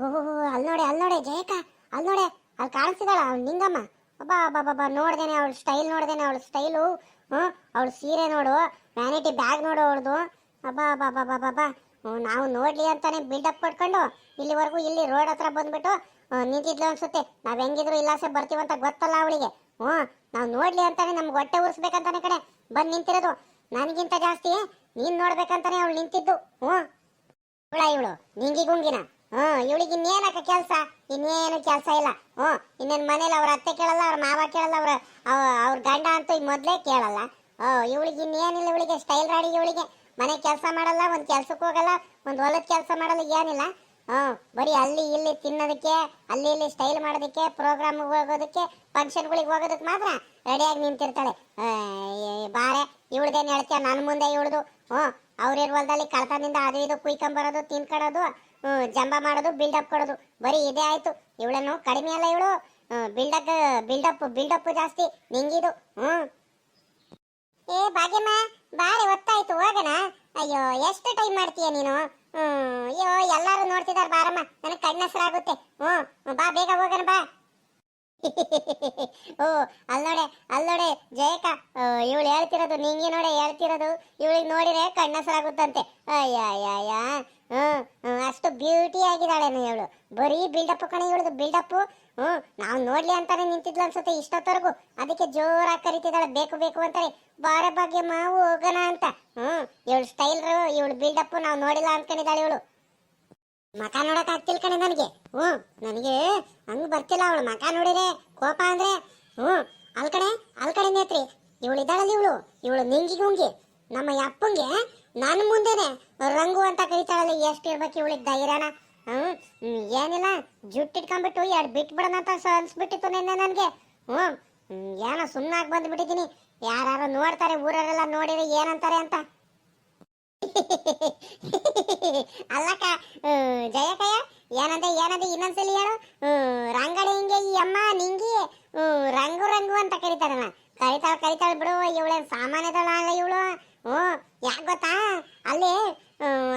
ಓಹೋ, ಅಲ್ಲಿ ನೋಡಿ ಜಯಕ, ಅಲ್ಲಿ ನೋಡಿ, ಅಲ್ಲಿ ಕಾಣಿಸ್ತಿದ್ದಾಳ ಅವ್ಳು ನಿಂಗಮ್ಮ. ಅಬ್ಬಾ ಅಬ್ಬಾ ಅಬ್ಬಾ, ನೋಡ್ದೇನೆ ಅವಳ ಸ್ಟೈಲ್, ನೋಡ್ದೇನೆ ಅವಳ ಸ್ಟೈಲು. ಅವಳ ಸೀರೆ ನೋಡು, ವ್ಯಾನಿಟಿ ಬ್ಯಾಗ್ ನೋಡು ಅವಳದು. ಅಬ್ಬಾ ಅಬ್ಬಾ ಅಬ್ಬಾ ಅಬ್ಬಾ ಅಬ್ಬಾ. ನಾವು ನೋಡ್ಲಿ ಅಂತಾನೆ ಬಿಲ್ಡಪ್ ಕೊಟ್ಕೊಂಡು ಇಲ್ಲಿವರೆಗೂ ಇಲ್ಲಿ ರೋಡ್ ಹತ್ರ ಬಂದ್ಬಿಟ್ಟು ನಿಂತಿದ್ಲು ಅನ್ಸುತ್ತೆ. ನಾವ್ ಹೆಂಗಿದ್ರು ಇಲ್ಲಾಸೆ ಬರ್ತೀವಂತ ಗೊತ್ತಲ್ಲ ಅವಳಿಗೆ. ನಾವು ನೋಡ್ಲಿ ಅಂತಾನೆ ನಮ್ಗೆ ಹೊಟ್ಟೆ ಉರ್ಸ್ಬೇಕಂತಾನೆ ಕಡೆ ಬಂದ್ ನಿಂತಿರೋದು. ನನಗಿಂತ ಜಾಸ್ತಿ ನೀನ್ ನೋಡ್ಬೇಕಂತಾನೆ ಅವಳು ನಿಂತಿದ್ದು. ಇವಳು ನಿಂಗಿ ಗುಂಗಿನ. ಇವಳಿಗೆ ಇನ್ನೇನಕ್ಕ ಕೆಲ್ಸ? ಇನ್ನೇನು ಕೆಲ್ಸ ಇಲ್ಲ. ಇನ್ನೇನ್ ಮನೇಲಿ ಅವ್ರ ಅತ್ತೆ ಕೇಳಲ್ಲ, ಅವ್ರ ಮಾವ ಕೇಳಲ್ಲ, ಅವ್ರ ಗಂಡ ಅಂತೂ ಈ ಮೊದ್ಲೇ ಕೇಳಲ್ಲ. ಇವಳಿಗೆ ಇನ್ನೇನಿಲ್ಲ, ಇವಳಿಗೆ ಸ್ಟೈಲ್ ರಾಡಿ. ಇವಳಿಗೆ ಮನೆ ಕೆಲಸ ಮಾಡಲ್ಲ, ಒಂದ್ ಕೆಲ್ಸಕ್ಕೆ ಹೋಗಲ್ಲ, ಒಂದ್ ಹೊಲದ ಕೆಲಸ ಮಾಡಲ್ಲ, ಏನಿಲ್ಲ. ಬರೀ ಅಲ್ಲಿ ಇಲ್ಲಿ ತಿನ್ನೋದಕ್ಕೆ, ಅಲ್ಲಿ ಇಲ್ಲಿ ಸ್ಟೈಲ್ ಮಾಡೋದಕ್ಕೆ, ಪ್ರೋಗ್ರಾಮ್ ಹೋಗೋದಕ್ಕೆ, ಫಂಕ್ಷನ್ಗಳಿಗೆ ಹೋಗೋದಕ್ಕೆ ಮಾತ್ರ ರೆಡಿಯಾಗಿ ನಿಂತಿರ್ತಾಳೆ. ಬಾರೆ ಇವಳ್ದೇನು ಹೇಳ್ತೀಯ ನನ್ನ ಮುಂದೆ ಇವಳ್ದು. ಅವ್ರಿರ್ ಹೊಲದಲ್ಲಿ ಕಳ್ತನದಿಂದ ಅದು ಇದು ಕುಯ್ಕೊಂಬರೋದು, ತಿನ್ಕೊಳ್ಳೋದು, ಜಂಬ ಮಾಡೋದು, ಬಿಲ್ಡಪ್ ಕೊಡೋದು, ಬರೀ ಇದೇ ಆಯ್ತು. ಇವಳನ್ನು ಕಡಿಮೆ ಅಲ್ಲ ಇವಳು. ಬಿಲ್ಡಪ್ ಜಾಸ್ತಿ ನಿಂಗಿದು. ಏ ಭಾಗ್ಯಮ್ಮ, ಬಾರಿ ಹೊತ್ತಾಯ್ತು, ಹೋಗೋಣ. ಅಯ್ಯೋ, ಎಷ್ಟು ಟೈಮ್ ಮಾಡ್ತೀಯ ನೀನು? ಅಯ್ಯೋ, ಎಲ್ಲಾರು ನೋಡ್ತಿದಾರ, ಬಾರಮ್ಮ, ನನಗೆ ಕಣ್ಣಸರಾಗುತ್ತೆ. ಬಾ, ಬೇಗ ಹೋಗೋಣ ಬಾ. ಅಲ್ಲೋಡೆ ಜಯಕ, ಇವಳು ಹೇಳ್ತಿರೋದು ನಿಂಗೆ ನೋಡೆ ಹೇಳ್ತಿರೋದು. ಇವಳಿಗೆ ನೋಡಿದ್ರೆ ಕಣ್ಣಸರಾಗುತ್ತಂತೆ. ಅಯ್ಯ, ಅಷ್ಟು ಬ್ಯೂಟಿ ಆಗಿದ್ದಾಳೇನು ಇವಳು. ಬರೀ ಬಿಲ್ಡಪ್ ಕಣ ಇವಳದು, ಬಿಲ್ಡಪ್. ನಾವು ನೋಡ್ಲಿ ಅಂತಾನೆ ನಿಂತಿದ್ಲು ಅನ್ಸುತ್ತೆ ಇಷ್ಟೊತ್ತವರೆಗೂ. ಅದಕ್ಕೆ ಜೋರಾಗಿ ಕರಿತಿದ್ದಾಳೆ, ಬೇಕು ಬೇಕು ಅಂತಾರೆ. ಬಾರ ಭಾಗ್ಯಮ್ಮ ಹೋಗೋಣ ಅಂತ. ಇವಳು ಸ್ಟೈಲ್, ಇವಳು ಬಿಲ್ಡಪ್ ನಾವು ನೋಡಿಲ್ಲ ಅನ್ಕೊಂಡಿದ್ದಾಳೆ ಇವಳು. ಮಕ ನೋಡಕ್ ಆಗ್ತಿಲ್ ಕಣೆ ನನಗೆ. ನನಗೆ ಹಂಗ್ ಬರ್ತಿಲ್ಲ ಅವಳು ಮಕ ನೋಡಿದ್ರೆ, ಕೋಪ ಅಂದ್ರೆ. ಅಲ್ ಕಡೆ ನೇತ್ರಿ, ಇವಳು ಇದ್ದಾಳಲ್ಲಿ, ಇವಳು ನಿಂಗಿ ಗುಂಗಿ ನಮ್ಮ ಅಪ್ಪಂಗೆ ನನ್ನ ಮುಂದೆನೆ ರಂಗು ಅಂತ ಕರಿತಾಳಲ್ಲ. ಎಷ್ಟು ಇರ್ಬೇಕು ಇವಳಿಗೆ ಧೈರ್ಯನ? ಏನಿಲ್ಲ, ಜುಟ್ಟಿಟ್ಕೊಂಡ್ಬಿಟ್ಟು ಎರಡು ಬಿಟ್ಬಿಡೋಣ ಅಂತ ಅನ್ಸ್ಬಿಟ್ಟಿತ್ತು ನಿನ್ನೆ ನನಗೆ. ಏನೋ ಸುಮ್ಮನಾಗಿ ಬಂದ್ಬಿಟ್ಟಿದ್ದೀನಿ. ಯಾರು ನೋಡ್ತಾರೆ, ಊರರೆಲ್ಲ ನೋಡಿದ್ರೆ ಏನಂತಾರೆ ಅಂತ. ಅಲ್ಲಕ್ಕ ಜಯಕಯ್ಯ, ಏನಂದೆ ಇನ್ನೊಂದ್ಸಲಿ ಹೇಳು. ರಂಗಡಿ ಹಿಂಗೆ ಈ ಅಮ್ಮ ನಿಂಗಿ ರಂಗು ಅಂತ ಕರಿತಾರಲ್ಲ. ಕರಿತಾಳ ಬಿಡು. ಇವಳೇನು ಸಾಮಾನ್ಯದಳ ಅಲ್ಲ ಇವಳು. ಯಾಕೆ ಗೊತ್ತಾ, ಅಲ್ಲಿ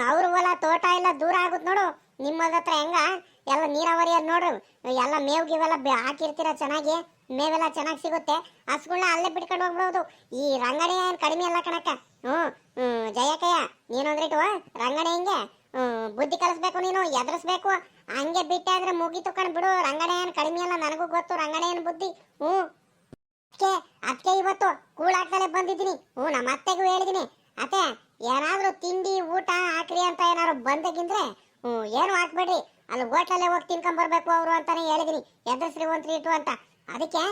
ಅವ್ರ ಹೊಲ ತೋಟ ಎಲ್ಲ ದೂರ ಆಗುತ್ತೆ ನೋಡು. ನಿಮ್ಮದ ಹತ್ರ ಹೆಂಗ ಎಲ್ಲ ನೀರಾವರಿ ಅದ್ ನೋಡ್ರಿ, ಎಲ್ಲ ಮೇವ್ ಗಿವೆಲ್ಲ ಹಾಕಿರ್ತೀರ, ಚೆನ್ನಾಗಿ ಮೇವೆಲ್ಲ ಚೆನ್ನಾಗಿ ಸಿಗುತ್ತೆ. ಹಸುಗಳನ್ನ ಅಲ್ಲೇ ಬಿಟ್ಕೊಂಡು ಹೋಗ್ಬಿಡೋದು. ಈ ರಂಗಡಿ ಏನು ಕಡಿಮೆ ಅಲ್ಲ ಕಣಕ್ಕ. ಜಯಕಯ್ಯ, ನೀನು ಅಂದ್ರಿಟ್ಟು ರಂಗಡಿ ಹಿಂಗೆ ಬುದ್ಧಿ ಕಲಿಸ್ಬೇಕು, ನೀನು ಎದುರಿಸ್ಬೇಕು. ಹಂಗೆ ಬಿಟ್ಟೆ ಆದ್ರೆ ಮುಗಿತು ಕಣ್ ಬಿಡು. ರಂಗಡೆ ಏನು ಕಡಿಮೆ ಅಲ್ಲ, ನನಗೂ ಗೊತ್ತು ರಂಗಡೆ ಏನು ಬುದ್ಧಿ. ಅದಕ್ಕೆ ಇವತ್ತು ಕೂಳಾಗ್ತಲೇ ಬಂದಿದ್ದೀನಿ. ನಮ್ಮ ಅತ್ತೆಗೂ ಹೇಳಿದೀನಿ, ಅತ್ತೆ ಏನಾದ್ರೂ ತಿಂಡಿ ಊಟ ಹಾಕ್ರಿ ಅಂತ ಏನಾದ್ರು ಬಂದಗಿಂದ್ರೆ ಏನು ಹಾಕ್ಬೇಡ್ರಿ, ಅಲ್ಲಿ ಹೋಟ್ಲಲ್ಲೇ ಹೋಗಿ ತಿನ್ಕೊಂಬರ್ಬೇಕು ಅವರು ಅಂತಾನೆ ಹೇಳಿದೀನಿ. ಎದುರಿಸ್ರಿ ಒಂತ್ರಿ ಇಟ್ಟು ಅಂತ. ಅದಕ್ಕೆ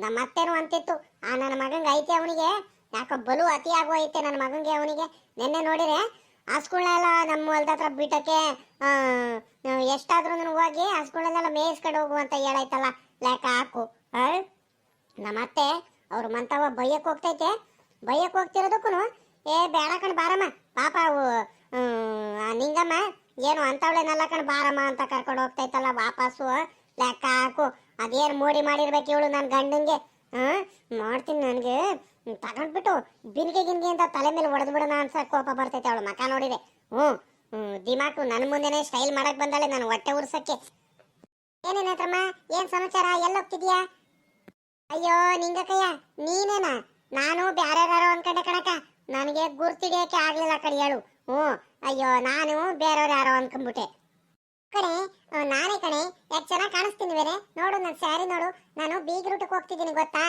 ನಮ್ಮ ಅತ್ತೆನೂ ಅಂತಿತ್ತು, ನನ್ನ ಮಗಂಗೆ ಐತೆ, ಅವನಿಗೆ ಯಾಕೋ ಬಲು ಅತಿ ಆಗೋಯ್ತೆ ನನ್ನ ಮಗಂಗೆ. ಅವನಿಗೆ ನಿನ್ನೆ ನೋಡಿರೆ ಹಸ್ಗಳನ್ನೆಲ್ಲ ನಮ್ಮ ಹೊಲ್ದ ಹತ್ರ ಬಿಟ್ಟಕ್ಕೆ ಎಷ್ಟಾದ್ರೂ ಹೋಗಿ ಹಸ್ಗಳನ್ನೆಲ್ಲ ಮೇಯಿಸ್ಕೊಂಡು ಹೋಗು ಅಂತ ಹೇಳೈತಲ್ಲ. ಲೆಕ್ಕ ಹಾಕು. ನಮ್ಮ ಅತ್ತೆ ಅವ್ರ ಮಂತವ ಬೈಯಕ್ಕೆ ಹೋಗ್ತಿರೋದಕ್ಕೂ ಬೇಡ ಕಣ್ ಬಾರಮ್ಮ, ಪಾಪ ನಿಂಗಮ್ಮ ಏನು ಅಂತವಳೇನಲ್ಲ ಕಣ್ ಬಾರಮ್ಮ ಅಂತ ಕರ್ಕೊಂಡು ಹೋಗ್ತೈತಲ್ಲ ವಾಪಸ್ಸು. ಲೆಕ್ಕ ಹಾಕು. ಅದೇನು ಮೋಡಿ ಮಾಡಿರ್ಬೇಕು ಇವಳು ನನ್ನ ಗಂಡಂಗೆ. ಮಾಡ್ತೀನಿ, ನನಗೆ ತಗೊಂಡ್ಬಿಟ್ಟು ಬಿನ್ಗೆ ಅಂತ ತಲೆ ಮೇಲೆ ಹೊಡೆದು ಬಿಡೋಣ ಅನ್ಸ ಕೋಪ ಬರ್ತೈತೆ ಅವಳು ಮಕ ನೋಡಿದೆ. ದಿಮಾಕು ನನ್ನ ಮುಂದೆನೆ ಸ್ಟೈಲ್ ಮಾಡಕ್ ಬಂದಾಳೆ ನಾನು ಹೊಟ್ಟೆ ಉರ್ಸಕ್ಕೆ. ಏನೇನತ್ರಮ್ಮ, ಏನ್ ಸಮಾಚಾರ, ಎಲ್ಲ ಹೋಗ್ತಿದ್ಯಾ? ಅಯ್ಯೋ ನಿಂಗಕ್ಕಯ್ಯ, ನೀನೇನಾ? ನಾನು ಬ್ಯಾರ್ಯಾರು ಅನ್ಕೊಂಡೆ ಕಣಕ, ನನಗೆ ಗುರ್ತಿಡಿಯಕ್ಕೆ ಆಗ್ಲಿಲ್ಲ ಕಡೆ ಹೇಳು. ಅಯ್ಯೋ, ನಾನು ಬೇರೆಯವ್ರು ಯಾರೋ ಅನ್ಕೊಂಡ್ಬಿಟ್ಟೆ ಕಣೆ. ನಾನೇ ಕಣೆ, ಯಾಕೆ ಚೆನ್ನಾಗಿ ಕಾಣಿಸ್ತೀನಿ ಬೇರೆ. ನೋಡು ನನ್ನ ಸ್ಯಾರಿ ನೋಡು. ನಾನು ಬೀಗ್ರೂಟಕ್ಕೆ ಹೋಗ್ತಿದ್ದೀನಿ ಗೊತ್ತಾ.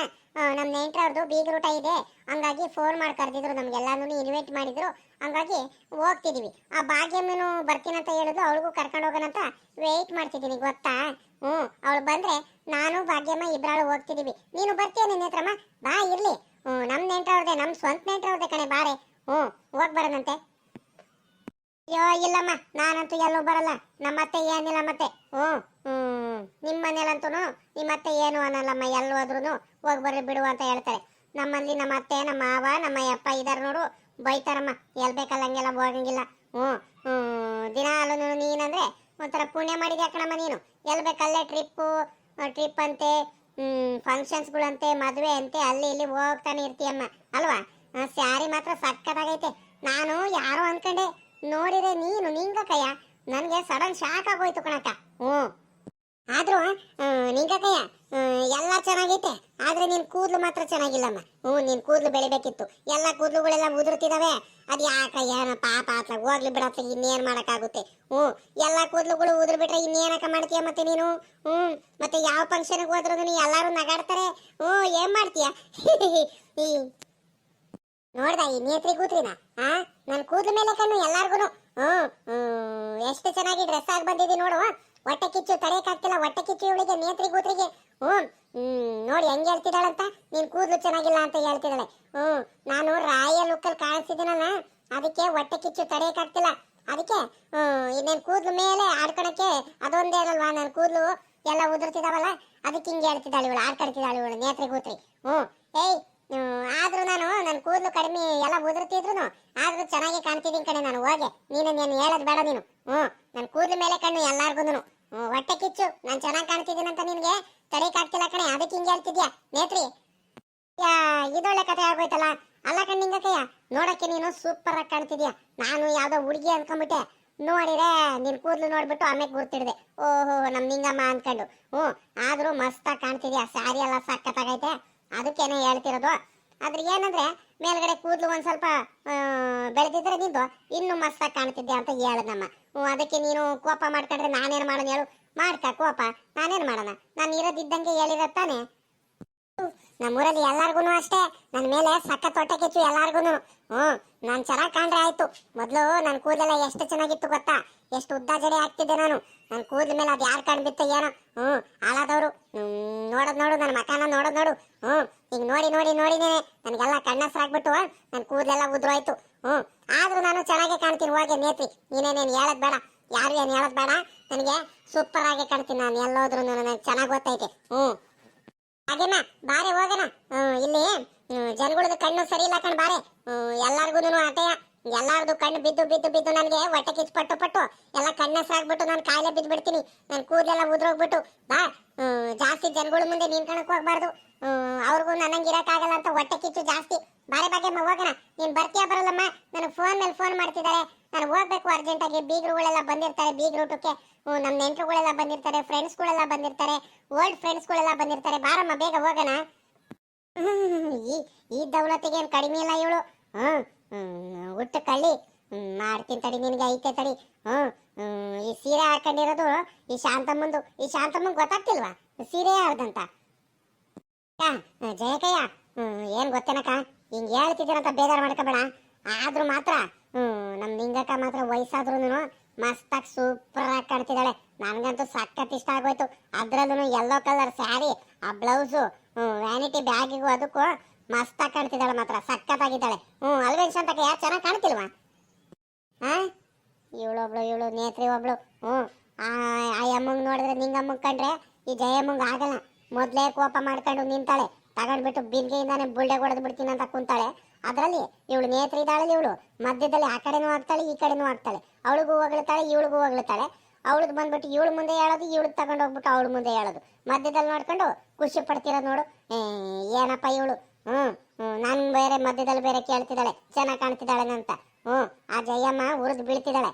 ನಮ್ಮ ನೆಂಟ್ರವ್ರದ್ದು ಬೀಗ್ರೂಟ ಇದೆ, ಹಂಗಾಗಿ ಫೋನ್ ಮಾಡಿ ಕರೆದಿದ್ರು, ನಮ್ಗೆಲ್ಲಾನು ಇನ್ವೈಟ್ ಮಾಡಿದ್ರು. ಹಂಗಾಗಿ ಹೋಗ್ತಿದೀವಿ. ಆ ಭಾಗ್ಯಮ್ಮನು ಬರ್ತೀನಂತ ಹೇಳಿದ್ರು, ಅವಳಿಗೂ ಕರ್ಕೊಂಡು ಹೋಗೋಣ ಅಂತ ವೆಯ್ಟ್ ಮಾಡ್ತಿದ್ದೀನಿ ಗೊತ್ತಾ. ಅವಳು ಬಂದ್ರೆ ನಾನು ಭಾಗ್ಯಮ್ಮ ಇಬ್ಬರಾಳು ಹೋಗ್ತಿದೀವಿ. ನೀನು ಬರ್ತೀಯ ನಿನ್ನ ಹತ್ರಮ್ಮ? ಬಾ, ಇರ್ಲಿ. ನಮ್ಮ ನೆಂಟ್ರವ್ರದೇ, ನಮ್ಮ ಸ್ವಂತ ನೆಂಟ್ರವ್ರದೇ ಕಣೆ, ಬಾರೆ. ಹೋಗ್ ಬರೋಣಂತೆ. ಅಯ್ಯೋ ಇಲ್ಲಮ್ಮ, ನಾನಂತೂ ಎಲ್ಲೂ ಬರಲ್ಲ. ನಮ್ಮತ್ತೆ ಏನಿಲ್ಲ ಮತ್ತೆ. ನಿಮ್ಮ ಮನೇಲಂತೂ ನಿಮ್ಮತ್ತೆ ಏನು ಅನ್ನಲ್ಲಮ್ಮ, ಎಲ್ಲಿ ಹೋದ್ರು ಹೋಗಿ ಬರ್ರಿ ಬಿಡು ಅಂತ ಹೇಳ್ತಾರೆ. ನಮ್ಮಲ್ಲಿ ನಮ್ಮ ಅತ್ತೆ, ನಮ್ಮ ಮಾವ, ನಮ್ಮ ಅಪ್ಪ ಇದಾರೆ ನೋಡು, ಬೈತಾರಮ್ಮ. ಎಲ್ ಬೇಕಲ್ಲ ಹಂಗೆಲ್ಲ ಹೋಗಂಗಿಲ್ಲ. ದಿನಾಲು ನೀನಂದ್ರೆ ಒಂಥರ ಪುಣ್ಯ ಮಾಡಿದ್ಯಾ ಕಣಮ್ಮ ನೀನು. ಎಲ್ ಬೇಕಲ್ಲೇ ಟ್ರಿಪ್ ಅಂತೆ, ಫಂಕ್ಷನ್ಸ್ಗಳಂತೆ, ಮದುವೆ ಅಂತೆ, ಅಲ್ಲಿ ಇಲ್ಲಿ ಹೋಗ್ತಾನೆ ಇರ್ತೀಯಮ್ಮ ಅಲ್ವಾ. ಸ್ಯಾರಿ ಮಾತ್ರ ಸಕ್ಕತ್ತಾಗೈತೆ. ನಾನು ಯಾರೋ ಅನ್ಕೊಂಡೆ, ನೋಡಿರೆ ನೀನು ನಿಂಗಕ್ಕಯ್ಯ ನನಗೆ ಸಡನ್ ಶಾಕ್ ಆಗೋಯ್ತು ಕಣಕ್ಕ. ಹ್ಞೂ ಆದ್ರೂ ನಿಂಗಕ್ಕಯ್ಯ ಎಲ್ಲ ಚೆನ್ನಾಗೈತೆ, ಆದ್ರೆ ನಿನ್ ಕೂದ್ಲು ಮಾತ್ರ ಚೆನ್ನಾಗಿಲ್ಲಮ್ಮ. ನಿನ್ ಕೂದ್ಲು ಬೆಳಿಬೇಕಿತ್ತು. ಎಲ್ಲ ಕೂದ್ಲುಗಳೆಲ್ಲ ಉದುರ್ತಿದಾವೆ. ಅದ್ ಯಾಕ ಏನೋ ಪಾಪ ಆತ ಹೋಗ್ಲಿ ಬಿಡತ್ತ, ಇನ್ನೇನ್ ಮಾಡಕ್ಕಾಗುತ್ತೆ. ಎಲ್ಲ ಕೂದ್ಲುಗಳು ಉದುರ್ ಬಿಟ್ರೆ ಇನ್ನೇನಕ್ಕ ಮಾಡ್ತೀಯ ಮತ್ತೆ ನೀನು? ಮತ್ತೆ ಯಾವ ಫಂಕ್ಷನ್ಗೆ ಹೋದ್ರು ಎಲ್ಲಾರು ನಗಾಡ್ತಾರೆ. ಏನ್ ಮಾಡ್ತೀಯ? ಈ ನೋಡ್ದ ಈ ನೇತ್ರಿ ಕೂತ್ರಿನ ನನ್ ಕೂದ್ಲ ಮೇಲೆ ಕಣ್ಣು ಎಲ್ಲಾರ್ಗುನು. ಎಷ್ಟು ಚೆನ್ನಾಗಿ ಡ್ರೆಸ್ ಆಗಿ ಬಂದಿದೆ ನೋಡು. ಹೊಟ್ಟೆ ಕಿಚ್ಚು ತಡೆಯಕ್ಕಾಗ್ತಿಲ್ಲ, ಹೊಟ್ಟೆ ಕಿಚ್ಚು ಇವಳಿಗೆ, ನೇತ್ರಿ ಕೂತ್ರಿಗೆ. ನೋಡಿ ಹೆಂಗ್ ಹೇಳ್ತಿದ್ದಾಳಂತ, ನೀನ್ ಕೂದ್ಲು ಚೆನ್ನಾಗಿಲ್ಲ ಅಂತ ಹೇಳ್ತಿದ್ದಾಳೆ. ನಾನು ರಾಯಲ್ ಲುಕ್ಕಲ್ಲಿ ಕಾಣಿಸ್ತಿದ್ದೀನಲ್ಲ, ಅದಕ್ಕೆ ಹೊಟ್ಟೆ ಕಿಚ್ಚು ತಡೆಯಕ್ಕಾಗ್ತಿಲ್ಲ. ಅದಕ್ಕೆ ಇನ್ನೇನ್ ಕೂದ್ಲು ಮೇಲೆ ಆಡ್ಕೊಳಕ್ಕೆ ಅದೊಂದೇ ಅಲ್ವಾ, ನನ್ ಕೂದ್ಲು ಎಲ್ಲ ಉದುರ್ತಿದಾವಲ್ಲ, ಅದಕ್ಕೆ ಹಿಂಗೆ ಹೇಳ್ತಿದ್ದಾಳೆ ಇವಳು, ಆಡ್ಕೊಳ್ತಿದ್ದಾಳೆ ಇವಳು ನೇತ್ರಿ ಕೂತ್ರಿ. ಏಯ್ ಆದ್ರೂ ನಾನು ನನ್ನ ಕೂದಲು ಕಡಿಮೆ ಎಲ್ಲ ಉದುರ್ತಿದ್ರು ಆದ್ರೂ ಚೆನ್ನಾಗಿ ಕಾಣ್ತಿದ್ದೀನಿ ಕಣೆ ನಾನು. ಹೋಗೆ ನೀನು ಹೇಳೋದು ಬೇಡ ನೀನು. ನನ್ನ ಕೂದಲು ಮೇಲೆ ಕಣ್ಣು ಎಲ್ಲಾರ್ಗುನು. ಹೊಟ್ಟೆ ಕಿಚ್ಚು ನಾನು ಚೆನ್ನಾಗಿ ಕಾಣ್ತಿದ್ದೀನಿ ಅಂತ ನಿನ್ಗೆ ತಡೆಯಕ್ಕಾಗ್ತಿಲ್ಲ ಕಣೆ, ಅದಕ್ಕೆ ಹಿಂಗೆ ಹೇಳ್ತಿದ್ಯಾ ನೇತ್ರಿ? ಇದೊಳ್ಳೆ ಕತೆ ಆಗೋಯ್ತಲ್ಲ. ಅಲ್ಲ ಕಣ್ಣಿಂಗಕ್ಕಯ್ಯ, ನೋಡಕ್ಕೆ ನೀನು ಸೂಪರ್ ಆಗಿ ಕಾಣ್ತಿದ್ಯಾ. ನಾನು ಯಾವ್ದೋ ಹುಡುಗಿ ಅನ್ಕೊಂಡ್ಬಿಟ್ಟೆ, ನೋಡಿದ್ರೆ ನಿನ್ ಕೂದ್ಲು ನೋಡ್ಬಿಟ್ಟು ಆಮೇಲೆ ಗುರ್ತಿಡ್ದೆ, ಓಹೋ ನಮ್ ನಿಂಗಮ್ಮ ಅನ್ಕೊಂಡು. ಆದ್ರೂ ಮಸ್ತಾಗಿ ಕಾಣ್ತಿದ್ಯಾ, ಸ್ಯಾರಿ ಎಲ್ಲ ಸಕ್ಕತ್ತಾಗೈತೆ, ಅದಕ್ಕೇನೆ ಹೇಳ್ತಿರೋದು. ಆದ್ರೆ ಏನಂದ್ರೆ ಮೇಲ್ಗಡೆ ಕೂದ್ಲು ಒಂದ್ ಸ್ವಲ್ಪ ಬೆಳೆದಿದ್ರೆ ನಿಂದು ಇನ್ನು ಮಸ್ತಾಗಿ ಕಾಣ್ತಿದ್ದೆ ಅಂತ ಹೇಳದಮ್ಮ. ಅದಕ್ಕೆ ನೀನು ಕೋಪ ಮಾಡ್ಕೊಂಡ್ರೆ ನಾನೇನ್ ಮಾಡೋಣ ಹೇಳು? ಮಾಡ್ಕ ಕೋಪ, ನಾನೇನ್ ಮಾಡೋಣ? ನಾನು ಇರೋದಿದ್ದಂಗೆ ಹೇಳಿರತ್ತಾನೆ. ನಮ್ಮೂರಲ್ಲಿ ಎಲ್ಲಾರ್ಗು ಅಷ್ಟೇ, ನನ್ನ ಮೇಲೆ ಸಖತ್ ಹೊಟ್ಟೆ ಕಿಚ್ಚು ಎಲ್ಲಾರ್ಗುನು. ನಾನ್ ಚೆನ್ನಾಗ್ ಕಾಣ್ರೆ ಆಯ್ತು. ಮೊದ್ಲು ನನ್ ಕೂದಲೆಲ್ಲ ಎಷ್ಟು ಚೆನ್ನಾಗಿತ್ತು ಗೊತ್ತಾ? ಎಷ್ಟು ಉದ್ದ ಜಡೆ ಹಾಕ್ತಿದ್ದೆ ನಾನು. ನನ್ ಕೂದ್ಲ ಮೇಲೆ ಅದ್ ಯಾರು ಕಂಡ್ಬಿತ್ತ ಏನೋ. ಹಾಳಾದವ್ರು ನೋಡೋದ್ ನೋಡು, ನನ್ನ ಮಕಾನ ನೋಡೋದ್ ನೋಡು. ಈಗ ನೋಡಿ ನೋಡಿ ನೋಡಿನೇ ನನ್ಗೆಲ್ಲ ಕಣ್ಣಸ್ರಾಗ್ಬಿಟ್ಟು ನನ್ ಕೂದಲೆಲ್ಲ ಉದ್ರೋಯ್ತು. ಆದ್ರೂ ನಾನು ಚೆನ್ನಾಗೆ ಕಾಣ್ತೀನಿ. ಹೋಗಿ ನೇತ್ರಿ, ನೀನೇನೇನು ಹೇಳದ್ ಬೇಡ, ಯಾರು ಏನ್ ಹೇಳದ್ ಬೇಡ, ನನಗೆ ಸೂಪರ್ ಆಗಿ ಕಾಣ್ತೀನಿ ನಾನು. ಎಲ್ಲೋದ್ರು ನನಗೆ ಚೆನ್ನಾಗ್ ಗೊತ್ತೈತೆ. ಹಾಗೇನ ಬಾರೆ ಹೋಗೋಣ. ಇಲ್ಲಿ ಜನಗಳದ್ದು ಕಣ್ಣು ಸರಿ ಇಲ್ಲ ಕಣ್, ಬಾರೆ. ಎಲ್ಲಾರ್ಗುನು ಆಟೆಯ, ಎಲ್ಲಾರ್ದು ಕಣ್ಣು ಬಿದ್ದು ಬಿದ್ದು ಬಿದ್ದು ನನಗೆ ಹೊಟ್ಟೆ ಕಿಚ್ಚು ಪಟ್ಟು ಪಟ್ಟು ಎಲ್ಲ ಕಣ್ಣಸಾಗ್ಬಿಟ್ಟು ನಾನು ಕಾಯಿಲೆ ಬಿದ್ದು ಬಿಡ್ತೀನಿ. ನನ್ನ ಕೂದಲೆಲ್ಲ ಉದ್ರೋಗ್ಬಿಟ್ಟು ಬಾ. ಜಾಸ್ತಿ ಜನಗಳ ಮುಂದೆ ನೀನ್ ಕಣಕ್ ಹೋಗ್ಬಾರ್ದು. ಅವ್ರಿಗೂ ನನ್ನಂಗೆ ಇರಕ್ಕಾಗಲ್ಲ ಅಂತ ಹೊಟ್ಟೆ ಕಿಚ್ಚು ಜಾಸ್ತಿ. ಬಾರೆ ಬಗ್ಗೆ ಹೋಗೋಣ. ನೀನ್ ಬರ್ತೀಯಾ ಬರಲ್ಲಮ್ಮ? ನನಗೆ ಫೋನ್ ಮೇಲೆ ಫೋನ್ ಮಾಡ್ತಿದ್ದಾರೆ, ನಾನು ಹೋಗ್ಬೇಕು ಅರ್ಜೆಂಟಾಗಿ. ಬೀಗರುಗಳೆಲ್ಲ ಬಂದಿರ್ತಾರೆ, ಬೀಗ್ರೂಟಕ್ಕೆ. ನಮ್ಮ ನೆಂಟರುಗಳೆಲ್ಲ ಬಂದಿರ್ತಾರೆ, ಫ್ರೆಂಡ್ಸ್ಗಳೆಲ್ಲ ಬಂದಿರ್ತಾರೆ, ಓಲ್ಡ್ ಫ್ರೆಂಡ್ಸ್ಗಳೆಲ್ಲ ಬಂದಿರ್ತಾರೆ. ಬಾರಮ್ಮ ಬೇಗ ಹೋಗೋಣ. ಈ ದೌಲತ್ತಿಗೆ ಏನು ಕಡಿಮೆ ಇಲ್ಲ ಇವಳು. ಹುಟ್ಟು ಕಳ್ಳಿ ಮಾಡ್ತೀನಿ ತಡಿ, ನಿನಗೆ ಐತೆ ತಡಿ. ಈ ಸೀರೆ ಹಾಕೊಂಡಿರೋದು ಈ ಶಾಂತಮ್ಮಂಗ್ ಗೊತ್ತಾಗ್ತಿಲ್ವಾ ಸೀರೆ ಯಾರ್ದಂತ? ಜಯಕಯ್ಯ, ಏನ್ ಗೊತ್ತೇನಕ್ಕ, ಹಿಂಗ್ ಹೇಳ್ತಿದ್ದೀರಂತ ಬೇಜಾರು ಮಾಡ್ಕೋಬೇಡ. ಆದ್ರೂ ಮಾತ್ರ ನಮ್ ನಿಂಗಕ್ಕ ಮಾತ್ರ ವಯಸ್ಸಾದ್ರೂ ಮಸ್ತಾಗಿ ಸೂಪರ್ ಆಗಿ ಕಾಣ್ತಿದ್ದಾಳೆ. ನನ್ಗಂತೂ ಸಖತ್ ಇಷ್ಟ ಆಗೋಯ್ತು. ಅದ್ರಲ್ಲೂ ಯೆಲ್ಲೋ ಕಲರ್ ಸ್ಯಾರಿ, ಆ ಬ್ಲೌಸು, ವ್ಯಾನಿಟಿ ಬ್ಯಾಗಿಗೂ ಅದಕ್ಕೂ ಮಸ್ತಾಗಿ ಕಾಣ್ತಿದ್ದಾಳೆ, ಮಾತ್ರ ಸಖತ್ತಾಗಿದ್ದಾಳೆ. ಅಲ್ವೇನ್ ಶಾಂತಕ್ಕ, ಯಾರು ಚೆನ್ನಾಗಿ ಕಾಣ್ತಿಲ್ವಾ? ಇವಳು ನೇತ್ರಿ ಒಬ್ಳು. ಆ ಅಮ್ಮಂಗ್ ನೋಡಿದ್ರೆ ನಿಂಗಮ್ಮಂಗ್ ಕಂಡ್ರೆ ಈ ಜಯಮ್ಮಂಗ್ ಆಗಲ್ಲ. ಮೊದ್ಲೇ ಕೋಪ ಮಾಡ್ಕೊಂಡು ನಿಂತಾಳೆ, ತಗೊಂಡ್ಬಿಟ್ಟು ಬಿಂದಿಗೆಯಿಂದಾನೆ ಬುಲ್ಡೆ ಹೊಡೆದು ಬಿಡ್ತೀನಿ ಅಂತ ಕುಂತಾಳೆ. ಅದ್ರಲ್ಲಿ ಇವಳು ನೇತ್ರಿ ಇದ್ದಾಳೆ, ಇವಳು ಮಧ್ಯದಲ್ಲಿ ಆ ಕಡೆನೂ ಆಗ್ತಾಳೆ, ಈ ಕಡೆನೂ ಆಗ್ತಾಳೆ. ಅವಳಿಗೂ ಹೋಗ್ಲತ್ತಾಳೆ, ಇವಳಿಗೂ ಹೋಗ್ಲತ್ತಾಳೆ. ಅವಳದ್ ಬಂದ್ಬಿಟ್ಟು ಇವಳು ಮುಂದೆ ಹೇಳೋದು, ಇವಳಿಗೆ ತಗೊಂಡು ಹೋಗ್ಬಿಟ್ಟು ಅವಳು ಮುಂದೆ ಹೇಳೋದು. ಮಧ್ಯದಲ್ಲಿ ನೋಡ್ಕೊಂಡು ಖುಷಿ ಪಡ್ತಿರೋದು ನೋಡು. ಏನಪ್ಪ ಇವಳು. ನನ್ ಬೇರೆ ಮಧ್ಯದಲ್ಲಿ ಬೇರೆ ಕೇಳ್ತಿದ್ದಾಳೆ ಚೆನ್ನಾಗಿ ಕಾಣ್ತಿದ್ದಾಳೆ ಅಂತ. ಆ ಜಯಮ್ಮ ಉರಿದು ಬೀಳ್ತಿದ್ದಾಳೆ.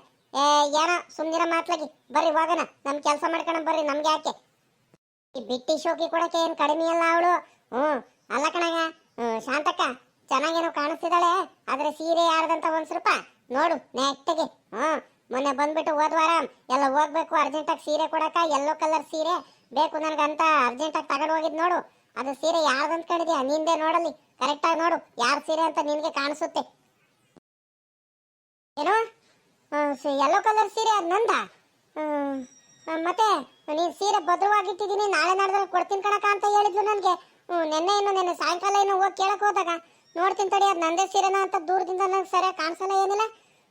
ಏನೋ ಸುಮ್ನಿರ ಮಾತ್ಲಾಗಿ, ಬರ್ರಿ ಹೋಗೋಣ, ನಮ್ ಕೆಲಸ ಮಾಡ್ಕೊಂಡು ಬರ್ರಿ. ನಮ್ಗೆ ಯಾಕೆ ಈ ಬಿಟ್ಟಿ ಶೋಕಿ ಕೊಡಕ್ಕೆ ಏನ್ ಕಡಿಮೆ ಅಲ್ಲ ಅವಳು. ಅಲ್ಲ ಕಣಗ ಶಾಂತಕ್ಕ, ಚೆನ್ನಾಗೇನೋ ಕಾಣಿಸ್ತಿದ್ದಾಳೆ. ಆದ್ರೆ ಸೀರೆ ಯಾರ್ದಂತ ಒಂದ್ ಸ್ವಲ್ಪ ನೋಡು ನೆಟ್ಟಗೆ. ಮೊನ್ನೆ ಬಂದ್ಬಿಟ್ಟು ಹೋದ್ವಾರ ಎಲ್ಲ ಹೋಗ್ಬೇಕು ಅರ್ಜೆಂಟಾಗಿ ಸೀರೆ ಕೊಡಕ, ಯೆಲ್ಲೋ ಕಲರ್ ಸೀರೆ ಬೇಕು ನನ್ಗಂತ ಅರ್ಜೆಂಟಾಗಿ ತಗೊಂಡು ಹೋಗಿದ್ ನೋಡು. ಅದು ಸೀರೆ ಯಾರ್ದಂತ ಕೇಳಿದ್ಯಾ? ನಿಂದೆ ನೋಡಲಿ, ಕರೆಕ್ಟಾಗಿ ನೋಡು ಯಾರ್ ಸೀರೆ ಅಂತ ನಿನ್ಗೆ ಕಾಣಿಸುತ್ತೆ. ಏನೋ ಯೆಲ್ಲೋ ಕಲರ್ ಸೀರೆ ಅದ್ ನಂದ? ಮತ್ತೆ ನೀನ್ ಸೀರೆ ಭದ್ರವಾಗಿಟ್ಟಿದ್ದೀನಿ, ನಾಳೆ ನಾಡ್ದಲ್ಲಿ ಕೊಡ್ತೀನಿ ಕಣಕ ಅಂತ ಹೇಳಿದ್ಲು ನನ್ಗೆ. ನೆನ್ನೆ ಸಾಯಂಕಾಲ ಇನ್ನು ಹೋಗಿ ಕೇಳಕ್ ಹೋದಾಗ ನೋಡ್ತೀನಿ ತಡಿ, ಅದ್ ನಂದೇ ಸೀರೆನ ಅಂತ ದೂರದಿಂದ ನಂಗೆ ಸರಿಯಾಗಿ ಕಾಣಿಸಲ್ಲ, ಏನಿಲ್ಲ.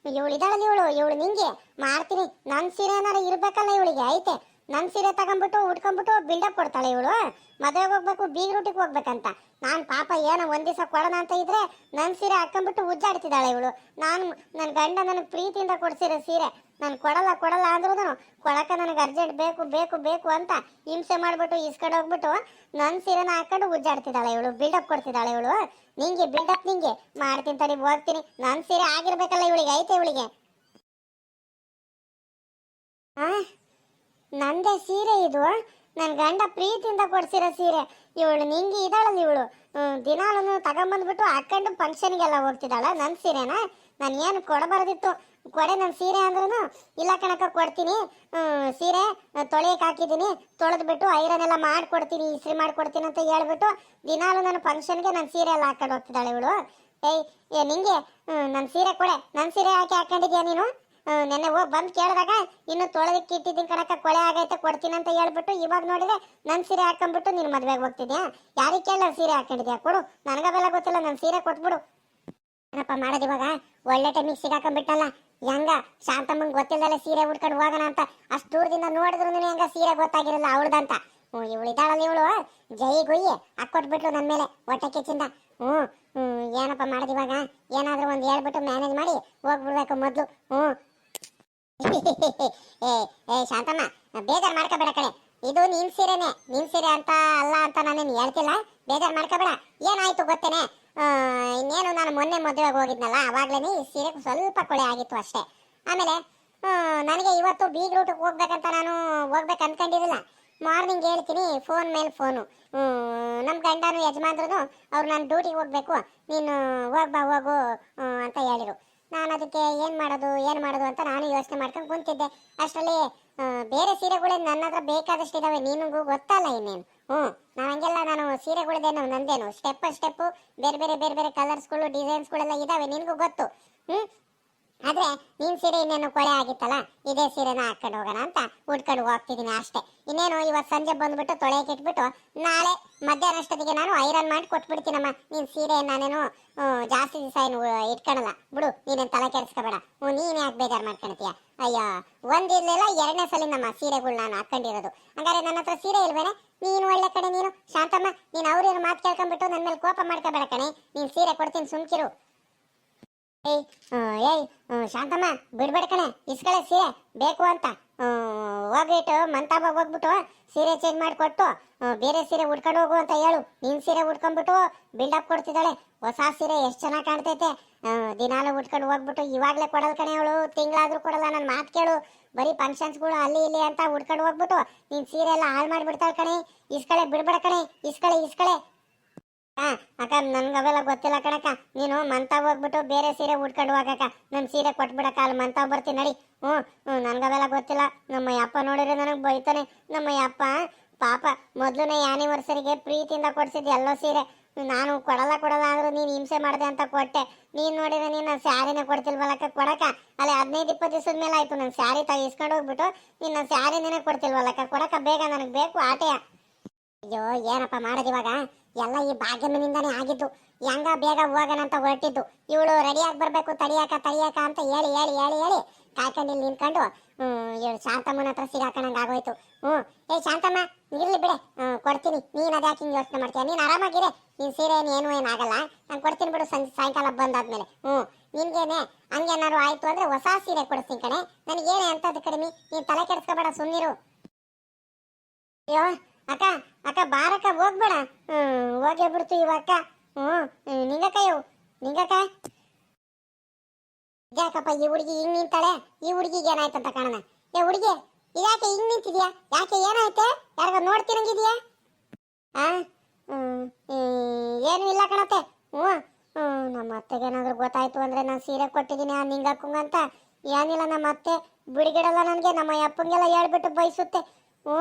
ಇವಳು ಇದ್ದಾಳಲ್ಲಿ, ಇವಳು ನಿಂಗೆ ಮಾಡ್ತೀನಿ. ನನ್ ಸೀರೆ ಏನಾರು ಇರ್ಬೇಕಲ್ಲ ಇವಳಿಗೆ, ಐತೆ. ನನ್ ಸೀರೆ ತಗೊಂಡ್ಬಿಟ್ಟು ಉಟ್ಕೊಂಡ್ಬಿಟ್ಟು ಬಿಲ್ಡಪ್ ಕೊಡ್ತಾಳೆ ಇವಳು. ಮದುವೆಗೆ ಹೋಗ್ಬೇಕು, ಬೀಗ್ರೂಟಿಗೆ ಹೋಗ್ಬೇಕಂತ. ನಾನ್ ಪಾಪ ಏನೋ ಒಂದ್ ದಿವಸ ಕೊಡೋಣ ಅಂತ ಇದ್ರೆ ನನ್ ಸೀರೆ ಹಾಕೊಂಡ್ಬಿಟ್ಟು ಉಜ್ಜಾಡ್ತಿದ್ದಾಳೆ ಇವಳು. ನನ್ ಗಂಡ ನನಗೆ ಪ್ರೀತಿಯಿಂದ ಕೊಡ್ಸಿರೋ ಸೀರೆ ನಾನು ಕೊಡಲ್ಲ ಅಂದ್ರೂ ಕೊಡಕ ನನಗೆ ಅರ್ಜೆಂಟ್ ಬೇಕು ಬೇಕು ಬೇಕು ಅಂತ ಹಿಂಸೆ ಮಾಡ್ಬಿಟ್ಟು ಇಸ್ಕೊಂಡು ಹೋಗ್ಬಿಟ್ಟು ನನ್ ಸೀರೆನ ಹಾಕೊಂಡು ಉಜ್ಜಾಡ್ತಿದ್ದಾಳೆ ಇವಳು, ಬಿಲ್ಡಪ್ ಕೊಡ್ತಿದ್ದಾಳೆ ಇವಳು. ನಿಂಗೆ ಬಿಲ್ಡಪ್ ನಿಂಗೆ ಮಾಡ್ತೀನಿ ತಡಿ, ಹೋಗ್ತೀನಿ. ನನ್ ಸೀರೆ ಆಗಿರ್ಬೇಕಲ್ಲ ಇವಳಿಗೆ, ಐತೆ ಇವಳಿಗೆ. ಆ ನಂದೇ ಸೀರೆ ಇದು. ನನ್ನ ಗಂಡ ಪ್ರೀತಿಯಿಂದ ಕೊಡ್ಸಿರೋ ಸೀರೆ. ಇವಳು ನಿಂಗೆ ಇದ್ದಾಳಲ್ಲ ಇವಳು, ದಿನಾಲೂ ತಗೊಂಬಂದ್ಬಿಟ್ಟು ಹಾಕೊಂಡು ಫಂಕ್ಷನ್ಗೆಲ್ಲ ಹೋಗ್ತಿದ್ದಾಳ. ನನ್ನ ಸೀರೆನ ನಾನು ಏನು ಕೊಡಬಾರ್ದಿತ್ತು. ಕೊಡೆ ನನ್ನ ಸೀರೆ ಅಂದ್ರೂ ಇಲ್ಲ ಕಣಕ್ಕ ಕೊಡ್ತೀನಿ. ಸೀರೆ ತೊಳೆಯಕ್ಕೆ ಹಾಕಿದ್ದೀನಿ, ತೊಳೆದ್ಬಿಟ್ಟು ಐರನ್ ಎಲ್ಲ ಮಾಡಿಕೊಡ್ತೀನಿ, ಇಸ್ತ್ರಿ ಮಾಡಿಕೊಡ್ತೀನಿ ಅಂತ ಹೇಳ್ಬಿಟ್ಟು ದಿನಾಲೂ ನನ್ನ ಫಂಕ್ಷನ್ಗೆ ನನ್ನ ಸೀರೆ ಎಲ್ಲ ಹಾಕೊಂಡು ಹೋಗ್ತಿದ್ದಾಳೆ ಇವಳು. ಏ ನಿಂಗೆ ನನ್ನ ಸೀರೆ ಕೊಡೆ, ನನ್ನ ಸೀರೆ ಯಾಕೆ ಹಾಕೊಂಡಿದ್ಯಾ ನೀನು? ನೆನ್ನೆ ಹೋಗಿ ಬಂದು ಕೇಳಿದಾಗ ಇನ್ನು ತೊಳೆದಕ್ಕೆ ಇಟ್ಟಿದ್ದೀನಿ ಕಣಕ್ಕ, ಕೊಳೆ ಆಗೈತೆ ಕೊಡ್ತೀನಿ ಅಂತ ಹೇಳ್ಬಿಟ್ಟು ಇವಾಗ ನೋಡಿದ್ರೆ ನನ್ನ ಸೀರೆ ಹಾಕೊಂಡ್ಬಿಟ್ಟು ನೀನು ಮದುವೆಗೆ ಹೋಗ್ತಿದ್ಯಾ? ಯಾರಿಗೆ ಕೇಳ ಸೀರೆ ಹಾಕೊಂಡಿದ್ಯಾ? ಕೊಡು, ನನಗವೆಲ್ಲ ಗೊತ್ತಿಲ್ಲ, ನನ್ನ ಸೀರೆ ಕೊಟ್ಬಿಡು. ಏನಪ್ಪ ಮಾಡೋದು ಇವಾಗ? ಒಳ್ಳೆ ಟೈಮಿಗೆ ಸಿಗಾಕೊಂಡ್ಬಿಟ್ಟಲ್ಲ. ಹೆಂಗ ಶಾಂತಮ್ಮಂಗೆ ಗೊತ್ತಿಲ್ಲದಲ್ಲ ಸೀರೆ ಉಟ್ಕೊಂಡು ಹೋಗೋಣ ಅಂತ ಅಷ್ಟು ದೂರದಿಂದ ನೋಡಿದ್ರು ಹೆಂಗ ಸೀರೆ ಗೊತ್ತಾಗಿರಲ್ಲ ಅವಳದಂತ. ಇವಳು ಇದ್ದಾಳಲ್ಲ ಇವಳು ಜೈ ಗೊಯ್ಯಿ ಹಾಕೊಟ್ಬಿಟ್ಲು ನನ್ನ ಮೇಲೆ ಹೊಟ್ಟೆ ಕಿಚ್ಚಿಂದ. ಏನಪ್ಪ ಮಾಡೋದು ಇವಾಗ? ಏನಾದರೂ ಒಂದು ಹೇಳ್ಬಿಟ್ಟು ಮ್ಯಾನೇಜ್ ಮಾಡಿ ಹೋಗ್ಬಿಡ್ಬೇಕು ಮೊದಲು. ಏ ಶಾಂತಮ್ಮ, ಬೇಜಾರು ಮಾಡ್ಕೋಬೇಡ ಕಣೆ, ಇದು ನಿನ್ ಸೀರೆನೆ, ನಿನ್ ಸೀರೆ ಅಂತ ಅಲ್ಲ ಅಂತ ನಾನೇನು ಹೇಳ್ತಿಲ್ಲ, ಬೇಜಾರು ಮಾಡ್ಕೋಬೇಡ. ಏನಾಯ್ತು ಗೊತ್ತೇನೆ, ಇನ್ನೇನು ನಾನು ಮೊನ್ನೆ ಮದುವೆಗೆ ಹೋಗಿದ್ನಲ್ಲ, ಅವಾಗ್ಲೇ ಈ ಸೀರೆ ಸ್ವಲ್ಪ ಕೊಳೆ ಆಗಿತ್ತು ಅಷ್ಟೇ. ಆಮೇಲೆ ನನಗೆ ಇವತ್ತು ಬೀಗ್ ರೂಟಿಗೆ ಹೋಗ್ಬೇಕಂತ ನಾನು ಹೋಗ್ಬೇಕು ಅನ್ಕೊಂಡಿರಲಿಲ್ಲ. ಮಾರ್ನಿಂಗ್ ಹೇಳ್ತೀನಿ, ಫೋನ್ ಮೇಲೆ ಫೋನು, ನಮ್ಮ ಗಂಡನು ಯಜಮಾನ್ರು ಅವ್ರು ನಾನು ಡ್ಯೂಟಿಗೆ ಹೋಗ್ಬೇಕು, ನೀನು ಹೋಗು ಅಂತ ಹೇಳಿರು. ನಾನು ಅದಕ್ಕೆ ಏನು ಮಾಡೋದು ಅಂತ ನಾನು ಯೋಚನೆ ಮಾಡ್ಕೊಂಡು ಕುಂತಿದ್ದೆ. ಅಷ್ಟರಲ್ಲಿ ಬೇರೆ ಸೀರೆಗಳೇ ನನ್ನ ಹತ್ರ ಬೇಕಾದಷ್ಟು ಇದ್ದಾವೆ, ನಿನಗೂ ಗೊತ್ತಲ್ಲ ಇನ್ನೇನು. ನಾನು ಸೀರೆಗಳಿದೇನು ನಂದೇನು ಸ್ಟೆಪ್ಪು ಬೇರೆ ಬೇರೆ ಕಲರ್ಸ್ಗಳು ಡಿಸೈನ್ಸ್ಗಳೆಲ್ಲ ಇದ್ದಾವೆ, ನಿನಗೂ ಗೊತ್ತು. ಆದ್ರೆ ನೀನ್ ಸೀರೆ ಇನ್ನೇನು ಕೊಳೆ ಆಗಿತ್ತಲ್ಲ, ಇದೇ ಸೀರೆನ ಹಾಕೊಂಡು ಹೋಗೋಣ ಅಂತ ಉಟ್ಕೊಂಡು ಹೋಗ್ತಿದ್ದೀನಿ ಅಷ್ಟೇ. ಇನ್ನೇನು ಇವತ್ತು ಸಂಜೆ ಬಂದ್ಬಿಟ್ಟು ತೊಳೆಯಕ್ಕೆ ಇಟ್ಬಿಟ್ಟು ನಾಳೆ ಮಧ್ಯಾಹ್ನ ಅಷ್ಟೊತ್ತಿಗೆ ನಾನು ಐರನ್ ಮಾಡಿ ಕೊಟ್ಬಿಡ್ತೀನಮ್ಮ. ನೀನ್ ಸೀರೆ ನಾನೇನು ಜಾಸ್ತಿ ದಿವಸ ಏನು ಇಟ್ಕೊಳಲ್ಲ ಬಿಡು, ನೀನೇನು ತಲೆ ಕೆಡಿಸ್ಕೋಬೇಡ. ನೀನ್ ಯಾಕೆ ಬೇಜಾರು ಮಾಡ್ಕೊಳ್ತೀಯ? ಅಯ್ಯೋ, ಒಂದಿರ್ಲಿಲ್ಲ ಎರಡನೇ ಸಲ ನಮ್ಮ ಸೀರೆಗಳು ನಾನು ಹಾಕೊಂಡಿರೋದು. ಹಂಗಾರೆ ನನ್ನ ಹತ್ರ ಸೀರೆ ಇಲ್ವೇನೆ? ನೀನು ಒಳ್ಳೆ ಕಡೆ ನೀನು ಶಾಂತಮ್ಮ, ನೀನು ಅವ್ರೇನು ಮಾತು ಕೇಳ್ಕೊಂಡ್ಬಿಟ್ಟು ನನ್ನ ಮೇಲೆ ಕೋಪ ಮಾಡ್ಕೋಬೇಡ ಕಣೆ. ನೀನ್ ಸೀರೆ ಕೊಡ್ತೀನಿ ಸುಮ್ಕಿರು. ಏಯ್ ಶಾಂತಮ್ಮ, ಬಿಡ್ಬೇಡ ಕಣೆ, ಇಸ್ಕಳೆ ಸೀರೆ ಬೇಕು ಅಂತ. ಹೋಗ್ಬಿಟ್ಟು ಮಂತಾಬಾಗ ಹೋಗ್ಬಿಟ್ಟು ಸೀರೆ ಚೇಂಜ್ ಮಾಡಿಕೊಟ್ಟು ಬೇರೆ ಸೀರೆ ಉಟ್ಕೊಂಡು ಹೋಗು ಅಂತ ಹೇಳು. ನಿನ್ ಸೀರೆ ಉಟ್ಕೊಂಡ್ಬಿಟ್ಟು ಬಿಲ್ಡಪ್ ಕೊಡ್ತಿದ್ದಾಳೆ. ಹೊಸ ಸೀರೆ ಎಷ್ಟು ಚೆನ್ನಾಗಿ ಕಾಣ್ತೈತೆ, ದಿನಾಲು ಉಟ್ಕೊಂಡು ಹೋಗ್ಬಿಟ್ಟು ಇವಾಗಲೇ ಕೊಡಲ್ ಕಣೆ ಅವಳು, ತಿಂಗಳಾದ್ರೂ ಕೊಡಲ್ಲ. ನನ್ನ ಮಾತು ಕೇಳು, ಬರೀ ಫಂಕ್ಷನ್ಸ್ಗಳು ಅಲ್ಲಿ ಇಲ್ಲಿ ಅಂತ ಉಟ್ಕೊಂಡು ಹೋಗ್ಬಿಟ್ಟು ನಿನ್ ಸೀರೆ ಎಲ್ಲ ಹಾಳು ಮಾಡಿಬಿಡ್ತಾಳೆ ಕಣೆ. ಇಸ್ಕಳೆ, ಬಿಡ್ಬೇಡ ಕಣೆ, ಇಸ್ಕಳೆ. ಅಕ್ಕ, ನನ್ಗೆ ಅವೆಲ್ಲ ಗೊತ್ತಿಲ್ಲ ಕಣಕ್ಕ. ನೀನು ಮಂತಾವ್ ಹೋಗ್ಬಿಟ್ಟು ಬೇರೆ ಸೀರೆ ಉಟ್ಕೊಂಡು ಹೋಗಕ್ಕ, ನನ್ನ ಸೀರೆ ಕೊಟ್ಬಿಡಕ್ಕ, ಅಲ್ಲಿ ಮಂತಾವ್ ಬರ್ತೀನಿ ನಡಿ. ನನ್ಗವೆಲ್ಲ ಗೊತ್ತಿಲ್ಲ. ನಮ್ಮ ಅಪ್ಪ ನೋಡಿದ್ರೆ ನನಗೆ ಬೈತಾನೆ. ನಮ್ಮ ಅಪ್ಪ ಪಾಪ ಮೊದಲನೇ ಆ್ಯನಿವರ್ಸರಿಗೆ ಪ್ರೀತಿಯಿಂದ ಕೊಡ್ಸಿದ್ದು ಎಲ್ಲೋ ಸೀರೆ. ನಾನು ಕೊಡಲ್ಲ ಅಂದ್ರು ನೀನು ಹಿಂಸೆ ಮಾಡಿದೆ ಅಂತ ಕೊಟ್ಟೆ. ನೀನು ನೋಡಿದ್ರೆ ನೀನು ಸ್ಯಾರಿನೇ ಕೊಡ್ತಿಲ್ವಲ್ಲಕ್ಕ ಕೊಡಕ್ಕ. ಅಲ್ಲಿ 15-20 ದಿವಸದ ಮೇಲೆ ಆಯ್ತು ನನ್ನ ಸ್ಯಾರಿ ಇಸ್ಕೊಂಡು ಹೋಗ್ಬಿಟ್ಟು ನೀನು ನನ್ನ ಸ್ಯಾರಿನೇ ಕೊಡ್ತಿಲ್ವಲ್ಲಕ್ಕ ಕೊಡಕ್ಕ, ಬೇಗ ನನಗೆ ಬೇಕು ಆಟೆಯ. ಅಯ್ಯೋ, ಏನಪ್ಪ ಮಾಡೋದು ಇವಾಗ? ಎಲ್ಲ ಈ ಭಾಗ್ಯಮ್ಮನಿಂದಾನೇ ಆಗಿದ್ದು. ಹೆಂಗ ಬೇಗ ಹೋಗೋಣ ಅಂತ ಹೊರಟಿದ್ದು. ಇವಳು ರೆಡಿಯಾಗಿ ಬರ್ಬೇಕು, ತಡಿಯಾಕ ಅಂತ ಹೇಳಿ ಕಾಯ್ಕೊಂಡು ಇಲ್ಲಿ ನಿಂತ್ಕೊಂಡು ಶಾಂತಮ್ಮನ ಹತ್ರ ಸಿಗಾಕೊಂಡಂಗೆ ಆಗೋಯ್ತು. ಏ ಶಾಂತಮ್ಮ, ಇರ್ಲಿ ಬಿಡೆ, ಕೊಡ್ತೀನಿ. ನೀನು ಅದ್ಯಾಕೆ ಹಿಂಗೆ ಯೋಚನೆ ಮಾಡ್ತೀಯ? ನೀನು ಆರಾಮಾಗಿರೆ, ನೀನು ಸೀರೆ ಏನಾಗಲ್ಲ, ನಾನು ಕೊಡ್ತೀನಿ ಬಿಡು ಸಾಯಂಕಾಲ ಬಂದಾದ್ಮೇಲೆ. ನಿನ್ಗೇನೆ ಹಂಗೇನಾದ್ರು ಆಯ್ತು ಅಂದ್ರೆ ಹೊಸ ಸೀರೆ ಕೊಡಿಸ್ತೀನಿ ಕಣೆ. ನನಗೇನೆ ಅಂತದ್ದು ಕಡಿಮೆ, ನೀನು ತಲೆ ಕೆಡಿಸ್ಕೋಬೇಡ, ಸುಮ್ಮನಿರು. ಅಯ್ಯೋ ಅಕ್ಕ ಬಾರಕ್ಕ, ಹೋಗ್ಬೇಡ. ಹೋಗೇ ಬಿಡ್ತು ಇವಕ್ಕ. ನಿಂಗಕ್ಕ ಯಾಕಪ್ಪ ಈ ಹುಡುಗಿ ಹಿಂಗ್ ನಿಂತಾಳೆ? ಈ ಹುಡುಗಿಗೆ ಏನಾಯ್ತಂತ ಕಾಣೋಣ. ಏ ಹುಡುಗಿ, ಇದ್ಯಾಕೆ ಹಿಂಗ್ ನಿಂತಿದ್ಯಾ? ಯಾಕೆ ಏನಾಯ್ತೆ? ಯಾರಿಗ ನೋಡ್ತಿರಂಗಿದ್ಯಾ? ಏನು ಇಲ್ಲ ಕಣತ್ತೆ. ನಮ್ಮ ಅತ್ತೆಗೆ ಏನಾದ್ರು ಗೊತ್ತಾಯ್ತು ಅಂದ್ರೆ ನಾನು ಸೀರೆ ಕೊಟ್ಟಿದ್ದೀನಿ ಆ ನಿಂಗಕ್ಕಂಗಂತ. ಏನಿಲ್ಲ, ನಮ್ಮ ಅತ್ತೆ ಬಿಡಿಗಿಡಲ್ಲ ನನಗೆ. ನಮ್ಮ ಅಪ್ಪಂಗೆಲ್ಲ ಹೇಳ್ಬಿಟ್ಟು ಬಯಸುತ್ತೆ.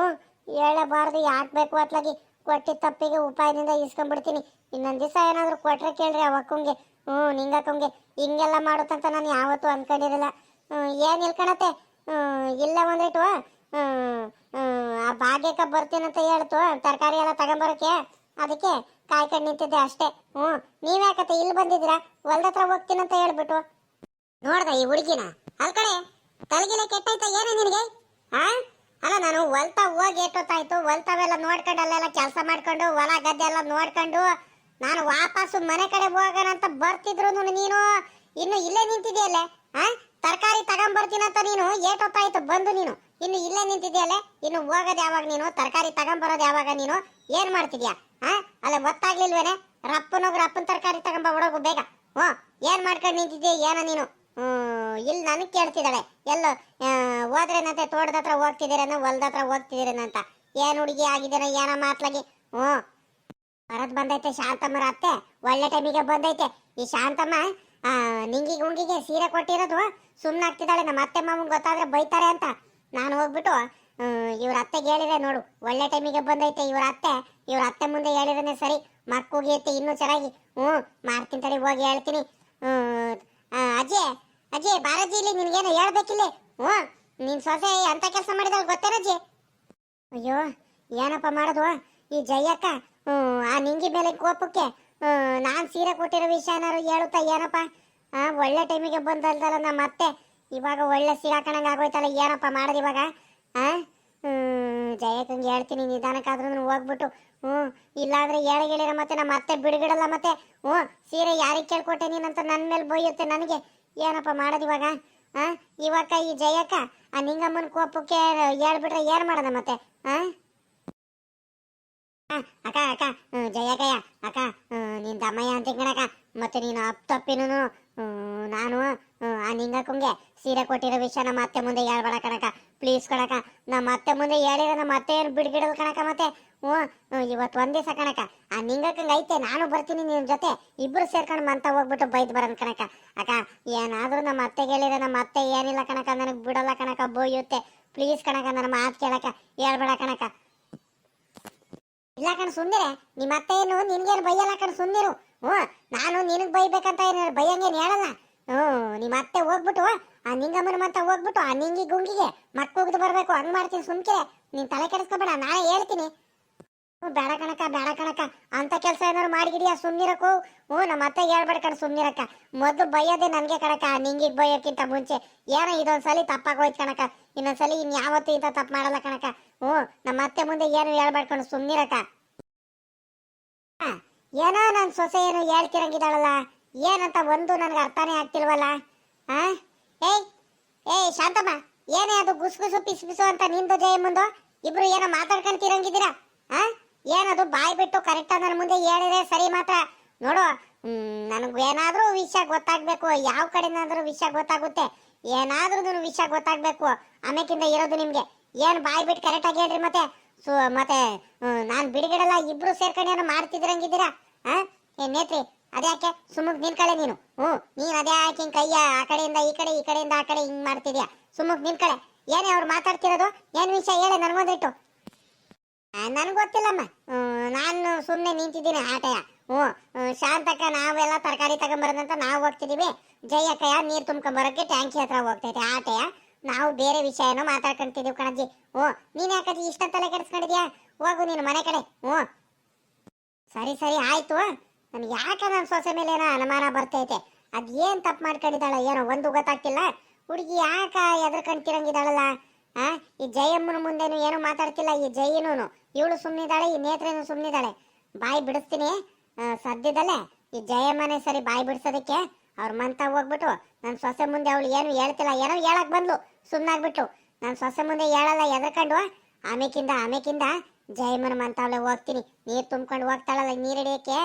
ಹೇಳಬಾರ್ದು, ಯಾಕೆ ಬೇಕು ಅತ್ಲಾಗಿ ಕೊಟ್ಟಿದ್ದ ತಪ್ಪಿಗೆ ಉಪಾಯದಿಂದ ಇಸ್ಕೊಂಡ್ಬಿಡ್ತೀನಿ. ಇನ್ನೊಂದು ದಿವಸ ಏನಾದ್ರು ಕೊಟ್ರೆ ಕೇಳ್ರಿ ಆ ಅಕ್ಕಂಗೆ, ನಿಂಗಕ್ಕಂಗೆ ಹಿಂಗೆಲ್ಲ ಮಾಡುತ್ತಂತ ನಾನು ಯಾವತ್ತೂ ಅನ್ಕೊಂಡಿರಲಿಲ್ಲ. ಏನು ಇಲ್ಕಣತ್ತೆ, ಇಲ್ಲ ಒಂದಿಟ್ಟು ಆ ಭಾಗ್ಯಕ್ಕೆ ಬರ್ತೀನಂತ ಹೇಳ್ತು ತರಕಾರಿ ಎಲ್ಲ ತಗೊಂಬರಕ್ಕೆ, ಅದಕ್ಕೆ ಕಾಯ್ಕೊಂಡು ನಿಂತಿದ್ದೆ ಅಷ್ಟೇ. ನೀವ್ಯಾಕತ್ತೆ ಇಲ್ಲಿ ಬಂದಿದ್ದೀರಾ? ಹೊಲ್ದತ್ರ ಹೋಗ್ತೀನಂತ ಹೇಳ್ಬಿಟ್ಟು ನೋಡ್ದ ಈ ಹುಡುಗಿನ? ಅಲ್ ಕಡೆ ತಲೆಗಿಲೆ ಕೆಟ್ಟಾಯ್ತಾ ಏನು ನಿನಗೆ? ಅಲ್ಲ, ನಾನು ಹೊಲ್ತಾ ಹೋಗಿ ಎಷ್ಟೊತ್ತಾಯ್ತು, ಹೊಲ್ತಾವೆಲ್ಲ ನೋಡ್ಕೊಂಡು ಅಲ್ಲೆಲ್ಲ ಕೆಲಸ ಮಾಡ್ಕೊಂಡು ಹೊಲ ಗದ್ದೆ ಎಲ್ಲ ನೋಡ್ಕೊಂಡು ನಾನು ವಾಪಸ್ಸು ಮನೆ ಕಡೆ ಹೋಗೋಣ ಅಂತ ಬರ್ತಿದ್ರು ನೀನು ಇನ್ನು ಇಲ್ಲೇ ನಿಂತಿದೆಯಲ್ಲೇ. ತರಕಾರಿ ತಗೊಂಬರ್ತೀನಂತ ನೀನು ಏಟೊತ್ತಾಯ್ತು ಬಂದು ನೀನು ಇನ್ನು ಇಲ್ಲೇ ನಿಂತಿದೆಯಲ್ಲೇ. ಇನ್ನು ಹೋಗೋದು ಯಾವಾಗ ನೀನು? ತರಕಾರಿ ತಗೊಂಬರೋದು ಯಾವಾಗ ನೀನು? ಏನ್ ಮಾಡ್ತಿದ್ಯಾ? ಅಲ್ಲ ಗೊತ್ತಾಗ್ಲಿಲ್ವೇನೆ? ರಪ್ಪನ ತರಕಾರಿ ತಗೊಂಬ ಹುಡುಗು ಬೇಗ. ಏನ್ ಮಾಡ್ಕೊಂಡು ನಿಂತಿದ್ಯಾ ಏನೋ ನೀನು? ಇಲ್ಲಿ ನನಗೆ ಕೇಳ್ತಿದ್ದಾಳೆ ಎಲ್ಲೋ ಹೋದ್ರೇನಂತೆ ತೋಟದ ಹತ್ರ ಹೋಗ್ತಿದ್ದೀರೇನೋ ಹೊಲ್ದ ಹತ್ರ ಹೋಗ್ತಿದ್ದೀರೇನಂತ. ಏನ್ ಹುಡುಗಿ ಆಗಿದ್ದೀರ ಏನೋ ಮಾತ್ಲಾಗಿ. ಬರದ್ ಬಂದೈತೆ ಶಾಂತಮ್ಮರ ಅತ್ತೆ, ಒಳ್ಳೆ ಟೈಮಿಗೆ ಬಂದೈತೆ. ಈ ಶಾಂತಮ್ಮ ನಿಂಗಿ ಗುಂಗಿಗೆ ಸೀರೆ ಕೊಟ್ಟಿರೋದು ಸುಮ್ಮನಾಗ್ತಿದ್ದಾಳೆ. ನಮ್ಮ ಅತ್ತೆ ಮಾಮನ್ ಗೊತ್ತಾದ್ರೆ ಬೈತಾರೆ ಅಂತ ನಾನು ಹೋಗ್ಬಿಟ್ಟು ಇವ್ರ ಅತ್ತೆಗೆ ಹೇಳಿದೆ ನೋಡು, ಒಳ್ಳೆ ಟೈಮಿಗೆ ಬಂದೈತೆ ಇವ್ರ ಅತ್ತೆ ಮುಂದೆ ಹೇಳಿರನೆ ಸರಿ, ಮಕ್ಕಳಿಗೆ ಇನ್ನೂ ಚೆನ್ನಾಗಿ ಮಾಡ್ತೀನಿ ತಡಿ, ಹೋಗಿ ಹೇಳ್ತೀನಿ. ಅಜಯ್ ಅಜಯ್ ಬಾರಜಿ, ಇಲ್ಲಿ ನಿನ್ಗೇನು ಹೇಳ್ಬೇಕಿಲ್ಲ. ನಿನ್ ಸೊಸೆ ಅಂತ ಕೆಲಸ ಮಾಡಿದಳು ಗೊತ್ತೇನಜ್ಜಿ? ಅಯ್ಯೋ ಏನಪ್ಪ ಮಾಡೋದು ಈ ಜಯಕ್ಕ ಆ ನಿಂಗಿ ಮೇಲೆ ಕೋಪಕ್ಕೆ ನಾನ್ ಸೀರೆ ಕೊಟ್ಟಿರೋ ವಿಷಯ ಏನಾರು ಹೇಳುತ್ತಾ ಏನಪ್ಪ? ಒಳ್ಳೆ ಟೈಮಿಗೆ ಬಂದಲ್ದಲ್ಲ ನಮ್ಮ ಅತ್ತೆ, ಇವಾಗ ಒಳ್ಳೆ ಸಿಗಾಕಣಂಗ ಆಗೋಯ್ತಲ್ಲ, ಏನಪ್ಪ ಮಾಡೋದು ಇವಾಗ? ಜಯಕ್ಕಂಗೆ ಹೇಳ್ತೀನಿ ನಿಧಾನಕ್ಕಾದ್ರೂ ಹೋಗ್ಬಿಟ್ಟು. ಇಲ್ಲಾಂದ್ರೆ ಹೇಳಿರ ಮತ್ತೆ ನಮ್ಮ ಅತ್ತೆ ಬಿಡುಗಿಡಲ್ಲ. ಮತ್ತೆ ಸೀರೆ ಯಾರಿಗೆ ಕೇಳ್ಕೊಟ್ಟೆ ನೀನಂತ ನನ್ನ ಮೇಲೆ ಬೈಯುತ್ತೆ ನನಗೆ. ಏನಪ್ಪ ಮಾಡೋದು ಇವಾಗ? ಇವಾಗ ಈ ಜಯಕ್ಕ ಆ ನಿಂಗಮ್ಮನ ಕೋಪಕ್ಕೆ ಹೇಳ್ಬಿಟ್ರೆ ಏನ್ ಮಾಡೋಣ ಮತ್ತೆ? ಅಕ್ಕ ಅಕ್ಕ ಜಯಕಯ್ಯ ಅಕ್ಕ, ನಿನ್ ದಮ್ಮಯ್ಯ ಅಂತ ಕಣಕ್ಕ. ಮತ್ತೆ ನೀನು ತಪ್ಪಿನೂ ನಾನು ಆ ನಿಂಗಕ್ಕಂಗೆ ಸೀರೆ ಕೊಟ್ಟಿರೋ ವಿಷಯ ನಮ್ಮ ಅತ್ತೆ ಮುಂದೆ ಹೇಳ್ಬೇಡ ಕಣಕ, ಪ್ಲೀಸ್ ಕಣಕ. ನಮ್ಮ ಅತ್ತೆ ಮುಂದೆ ಹೇಳಿರೋ ನಮ್ಮ ಅತ್ತೆ ಏನು ಬಿಡ್ಗಿಡಲ್ ಕಣಕ. ಮತ್ತೆ ಇವತ್ತು ಒಂದ್ ದಿವಸ ಕಣಕ ಆ ನಿಂಗಕ್ಕಂಗೆ ಐತೆ, ನಾನು ಬರ್ತೀನಿ ನಿನ್ ಜೊತೆ, ಇಬ್ರು ಸೇರ್ಕೊಂಡು ಮಂತ ಹೋಗ್ಬಿಟ್ಟು ಬೈದ್ ಬರೋನ್ ಕಣಕ. ಅಕ್ಕ ಏನಾದ್ರೂ ನಮ್ಮ ಅತ್ತೆಗೆ ಹೇಳಿದ್ರೆ ನಮ್ಮ ಅತ್ತೆ ಏನಿಲ್ಲ ಕಣಕ, ನನಗೆ ಬಿಡಲ್ಲ ಕಣಕ, ಬೋಯುತ್ತೆ. ಪ್ಲೀಸ್ ಕಣಕ, ನನ್ನ ಮಾತು ಕೇಳಕ, ಹೇಳ್ಬೇಡ ಕಣಕ. ಇಲ್ಲ ಕಣ ಸುಂದಿರೆ, ನಿಮ್ಮ ಅತ್ತೆ ಏನು ನಿನ್ಗೇನು ಬೈಯಲ್ಲ ಕಣ, ಸುಂದಿರು. ನಾನು ನಿನಗ್ ಬೈಬೇಕಂತ ಏನು ಬೈಯಂಗೇನು ಹೇಳಲ್ಲ. ನಿಮ್ಮ ಅತ್ತೆ ಹೋಗ್ಬಿಟ್ಟು ಆ ನಿಂಗಮ್ಮನ ಮತ್ತ ಹೋಗ್ಬಿಟ್ಟು ಆ ನಿಂಗಿ ಗುಂಗಿಗೆ ಮಕ್ಕಳು ಬರ್ಬೇಕು, ಹಂಗ್ ಮಾಡ್ತೀನಿ. ಸುಮ್ಕೆ ನೀನ್ ತಲೆ ಕೆಡಿಸ್ಕೊಬೇಡ, ನಾಳೆ ಹೇಳ್ತೀನಿ. ಬೇಡ ಕಣಕ ಬೇಡ ಕಣಕ, ಅಂತ ಕೆಲಸ ಏನಾದ್ರು ಮಾಡಿಗಿಡಿಯಾ ಸುಮ್ನಿರಕ್ಕೂ. ನಮ್ಮ ಅತ್ತೆ ಹೇಳ್ಬೇಡ ಕಣ ಸುಮ್ನಿರಕ್ಕ. ಮೊದ್ಲು ಬೈಯೋದೇ ನನ್ಗೆ ಕಣಕ, ನಿಂಗಿಗೆ ಬೈಯೋಕ್ಕಿಂತ ಮುಂಚೆ. ಏನೋ ಇದೊಂದ್ಸಲಿ ತಪ್ಪಾಗೋಯ್ತು ಕಣಕ, ಇನ್ನೊಂದ್ಸಲಿ ಇನ್ಯಾವತ್ತೂ ಇಂಥ ತಪ್ಪು ಮಾಡಲ್ಲ ಕಣಕ. ನಮ್ಮ ಅತ್ತೆ ಮುಂದೆ ಏನು ಹೇಳ್ಬೇಡ್ಕೊಂಡು ಸುಮ್ನಿರಕ್ಕ. ಏನೋ ನನ್ ಸೊಸೆ ಏನು ಹೇಳ್ತಿರಂಗಿದ್ದಾಳಲ್ಲ, ಏನಂತ ಒಂದು ನನ್ಗೆ ಅರ್ಥನೇ ಆಗ್ತಿಲ್ವಲ್ಲ. ಏಯ್ ಶಾಂತಮ್ಮ, ಏನೇ ಅದು ಗುಸುಗುಸು ಪಿಸು ಪಿಸು ಅಂತ ನಿಂದು ಜಯ ಮುಂದೆ ಇಬ್ರು ಏನೋ ಮಾತಾಡ್ಕೊಂತಿರಂಗಿದ್ದೀರಾ? ಏನದು ಬಾಯ್ ಬಿಟ್ಟು ಕರೆಕ್ಟಾಗಿ ನನ್ನ ಮುಂದೆ ಹೇಳಿದ್ರೆ ಸರಿ ಮಾತ್ರ. ನೋಡು, ನನಗೆ ಏನಾದ್ರೂ ವಿಷಯ ಗೊತ್ತಾಗ್ಬೇಕು, ಯಾವ ಕಡೆನಾದ್ರೂ ವಿಷಯ ಗೊತ್ತಾಗುತ್ತೆ, ಏನಾದ್ರೂ ವಿಷಯ ಗೊತ್ತಾಗ್ಬೇಕು. ಆಮೇಕಿಂದ ಇರೋದು ನಿಮ್ಗೆ. ಏನ್ ಬಾಯ್ ಬಿಟ್ಟು ಕರೆಕ್ಟಾಗಿ ಹೇಳ್ರಿ ಮತ್ತೆ. ಮತ್ತೆ ನಾನ್ ಬಿಡುಗಡಲ್ಲ, ಇಬ್ರು ಸೇರ್ಕೊಂಡು ಏನೋ ಮಾಡ್ತಿದ್ರಂಗಿದ್ದೀರಾ? ಏನ್ ನೇತ್ರಿ, ಅದ್ಯಾಕೆ ಸುಮ್ಮಕ್ ನಿನ್ಕಳೆ ನೀನು? ನೀನ್ ಅದೇ ಹಾಕಿ ಕೈಯ ಆ ಕಡೆಯಿಂದ ಈ ಕಡೆ, ಈ ಕಡೆಯಿಂದ ಆ ಕಡೆ ಹಿಂಗ್ ಮಾಡ್ತಿದ್ಯಾ. ಸುಮ್ಮಕ್ ನಿನ್ಕಳೆ. ಏನೇ ಅವ್ರು ಮಾತಾಡ್ತಿರೋದು, ಏನ್ ವಿಷಯ ಹೇಳಿ ನನ್ಗೊಂದಿಟ್ಟು. ನನ್ಗೆ ಗೊತ್ತಿಲ್ಲಮ್ಮ, ನಾನು ಸುಮ್ಮನೆ ನಿಂತಿದ್ದೀನಿ ಆಟಯ. ಶಾಂತಕ್ಕ ನಾವೆಲ್ಲ ತರಕಾರಿ ತಗೊಂಬರೋದಂತ ನಾವು ಹೋಗ್ತಿದೀವಿ. ಜಯಕ್ಕಯ್ಯ ನೀರ್ ತುಂಬ್ಕೊಂಬರೋಕೆ ಟ್ಯಾಂಕಿ ಹತ್ರ ಹೋಗ್ತೈತೆ ಆಟಯ. ನಾವು ಬೇರೆ ವಿಷಯ ಏನೋ ಮಾತಾಡ್ಕೊಂತಿದೀವಿ ಕಣಜ್ಜಿ. ನೀನ್ ಯಾಕಜ್ಜಿ ಇಷ್ಟ ತಲೆ ಕೆಡಿಸ್ಕೊಂಡಿದ್ಯಾ? ಹೋಗು ನೀನು ಮನೆ ಕಡೆ. ಸರಿ ಸರಿ ಆಯ್ತು. ನನ್ಗೆ ಯಾಕ ನನ್ನ ಸೊಸೆ ಮೇಲೆ ಏನೋ ಅನುಮಾನ ಬರ್ತೈತೆ. ಅದೇನ್ ತಪ್ಪು ಮಾಡ್ಕೊಂಡಿದ್ದಾಳ ಏನೋ ಒಂದು ಗೊತ್ತಾಗ್ತಿಲ್ಲ. ಹುಡುಗಿ ಯಾಕ ಎದ್ರಕಂತಿರಂಗಿದ್ದಾಳಲ್ಲ. ಈ ಜಯಮ್ಮನ ಮುಂದೆನು ಏನು ಮಾತಾಡ್ತಿಲ್ಲ ಈ ಜಯನೂನು. ಇವಳು ಸುಮ್ಮನಿದ್ದಾಳೆ, ಈ ನೇತ್ರೇನು ಸುಮ್ಮನಿದ್ದಾಳೆ. ಬಾಯಿ ಬಿಡಿಸ್ತೀನಿ ಸದ್ಯದಲ್ಲೇ. ಈ ಜಯಮ್ಮನೇ ಸರಿ ಬಾಯಿ ಬಿಡಿಸೋದಕ್ಕೆ. ಅವ್ರ ಮಂತ ಹೋಗ್ಬಿಟ್ಟು ನನ್ನ ಸೊಸೆ ಮುಂದೆ ಅವಳು ಏನು ಹೇಳ್ತಿಲ್ಲ, ಏನೋ ಹೇಳಕ್ ಬಂದ್ಲು, ಸುಮ್ಮನಾಗ್ಬಿಟ್ಟು. ನನ್ನ ಸೊಸೆ ಮುಂದೆ ಹೇಳಲ್ಲ ಎದ್ರಕಂಡು. ಆಮೇಕಿಂದ ಜಯಮ್ಮನ ಮಂತವಳೆ ಹೋಗ್ತೀನಿ. ನೀರು ತುಂಬ್ಕೊಂಡು ಹೋಗ್ತಾಳಲ್ಲ ನೀರು ಹಿಡಿಯಕ್ಕೆ,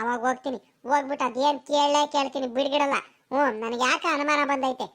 ಅವಾಗ ಹೋಗ್ತೀನಿ. ಹೋಗ್ಬಿಟ್ಟು ಅದೇನು ಕೇಳೇ ಕೇಳ್ತೀನಿ, ಬಿಡ್ಗಿಡಲ್ಲ. ನನಗೆ ಯಾಕೆ ಅನುಮಾನ ಬಂದೈತೆ.